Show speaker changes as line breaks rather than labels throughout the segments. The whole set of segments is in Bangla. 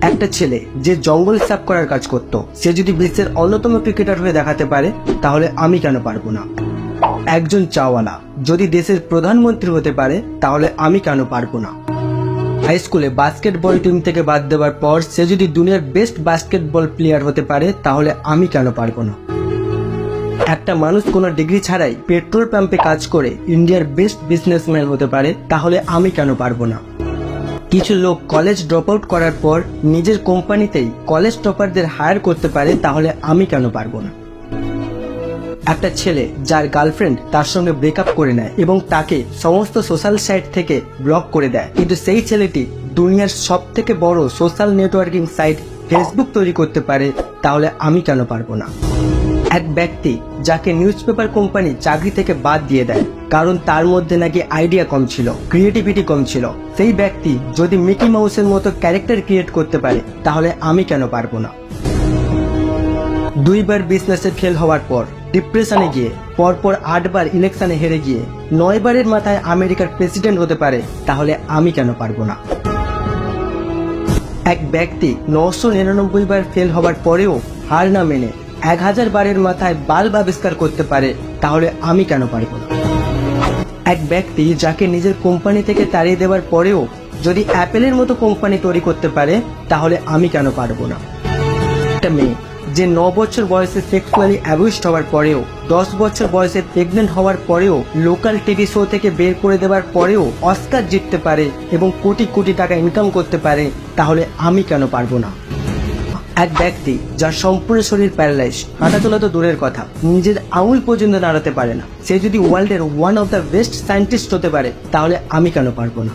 একটা ছেলে যে জঙ্গল সাফ করার কাজ করত, সে যদি বিশ্বের অন্যতম ক্রিকেটার হয়ে দেখাতে পারে, তাহলে আমি কেন পারবো না? একজন চাওয়ালা যদি দেশের প্রধানমন্ত্রী হতে পারে, তাহলে আমি কেন পারবো না? হাই স্কুলে বাস্কেটবল টিম থেকে বাদ দেওয়ার পর সে যদি দুনিয়ার বেস্ট বাস্কেটবল প্লেয়ার হতে পারে, তাহলে আমি কেন পারবো না? একটা মানুষ কোনো ডিগ্রি ছাড়াই পেট্রোল পাম্পে কাজ করে ইন্ডিয়ার বেস্ট বিজনেসম্যান হতে পারে, তাহলে আমি কেন পারবো না? কিছু লোক কলেজ ড্রপ আউট করার পর নিজের কোম্পানিতেই কলেজ টপারদের হায়ার করতে পারে, তাহলে আমি কেন পারবো না? একটা ছেলে যার গার্লফ্রেন্ড তার সঙ্গে ব্রেকআপ করে নেয় এবং তাকে সমস্ত সোশ্যাল সাইট থেকে ব্লক করে দেয়, কিন্তু সেই ছেলেটি দুনিয়ার সব থেকে বড় সোশ্যাল নেটওয়ার্কিং সাইট ফেসবুক তৈরি করতে পারে, তাহলে আমি কেন পারবো না? এক ব্যক্তি যাকে নিউজ পেপার কোম্পানি চাকরি থেকে বাদ দিয়ে দেয় কারণ তার মধ্যে নাকি আইডিয়া কম ছিল, ক্রিয়েটিভিটি কম ছিল, সেই ব্যক্তি যদি মিকি মাউসের মতো ক্যারেক্টার ক্রিয়েট করতে পারে, তাহলে আমি কেন পারবো না? 2 বার বিজনেসে ফেল হওয়ার পর ডিপ্রেশনে গিয়ে পরপর 8 বার ইলেকশনে হেরে গিয়ে 9 বারের মাথায় আমেরিকার প্রেসিডেন্ট হতে পারে, তাহলে আমি কেন পারবো না? এক ব্যক্তি 999 বার ফেল হওয়ার পরেও হার না মেনে 1000 বারের মাথায় বাল্ব আবিষ্কার করতে পারে, তাহলে আমি কেন পারবো না? এক ব্যক্তি যাকে নিজের কোম্পানি থেকে তাড়িয়ে দেওয়ার পরেও যদি অ্যাপেলের মতো কোম্পানি তৈরি করতে পারে, তাহলে আমি কেন পারবো না? একটা মেয়ে যে 9 বছর বয়সে সেক্সুয়ালি অ্যাবিউজড হওয়ার পরেও, 10 বছর বয়সে প্রেগনেন্ট হওয়ার পরেও, লোকাল টিভি শো থেকে বের করে দেওয়ার পরেও অস্কার জিততে পারে এবং কোটি কোটি টাকা ইনকাম করতে পারে, তাহলে আমি কেন পারবো না? এক ব্যক্তি যার সম্পূর্ণ শরীর প্যারালাইজ, হাঁটাচলা তো দূরের কথা, নিজের আঙুল পর্যন্ত নাড়াতে পারে না, সে যদি ওয়ার্ল্ডের one of the best scientist হতে পারে, তাহলে আমি কেন পারবো না?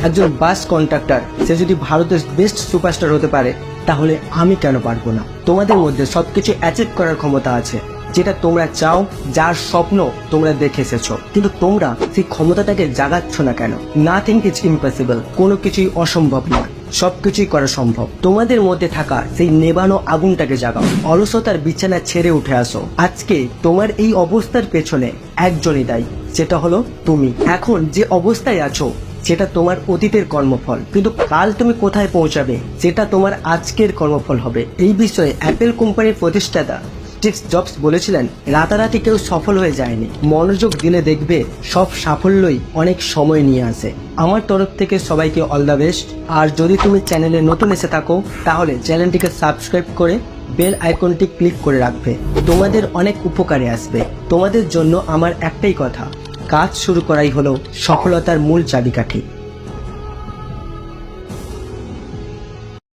একজন বাস কন্ডাক্টর সে যদি ভারতের বেস্ট সুপারস্টার হতে পারে, তাহলে আমি কেন পারবো না? তোমাদের মধ্যে সবকিছু অ্যাচিভ করার ক্ষমতা আছে, যেটা তোমরা চাও, যার স্বপ্ন তোমরা দেখে এসেছো, কিন্তু তোমরা সেই ক্ষমতাটাকে জাগাচ্ছ না কেন? নাথিং ইজ ইম্পসিবল, কোনো কিছুই অসম্ভব নয়, সবকিছুই করা সম্ভব। তোমাদের মধ্যে থাকা সেই নেবানো আগুনটাকে জাগাও, অলসতার বিছানা ছেড়ে উঠে আসো। আজকে তোমার এই অবস্থার পেছনে একজনই দায়ী, সেটা হলো তুমি। এখন যে অবস্থায় আছো সেটা তোমার অতীতের কর্মফল, কিন্তু কাল তুমি কোথায় পৌঁছাবে সেটা তোমার আজকের কর্মফল হবে। এই বিষয়ে অ্যাপেল কোম্পানির প্রতিষ্ঠাতা স্টিভ জবস বলেছিলেন, রাতারাতি কেউ সফল হয়ে যায়নি, মনোযোগ দিলে দেখবে সব সাফল্যই অনেক সময় নিয়ে আসে। আমার তরফ থেকে সবাইকে অল দ্য বেস্ট। আর যদি তুমি চ্যানেলে নতুন এসে থাকো, তাহলে চ্যানেলটিকে সাবস্ক্রাইব করে বেল আইকনটি ক্লিক করে রাখবে, তোমাদের অনেক উপকারে আসবে। তোমাদের জন্য আমার একটাই কথা, কাজ শুরু করাই হলো সফলতার মূল চাবিকাঠি।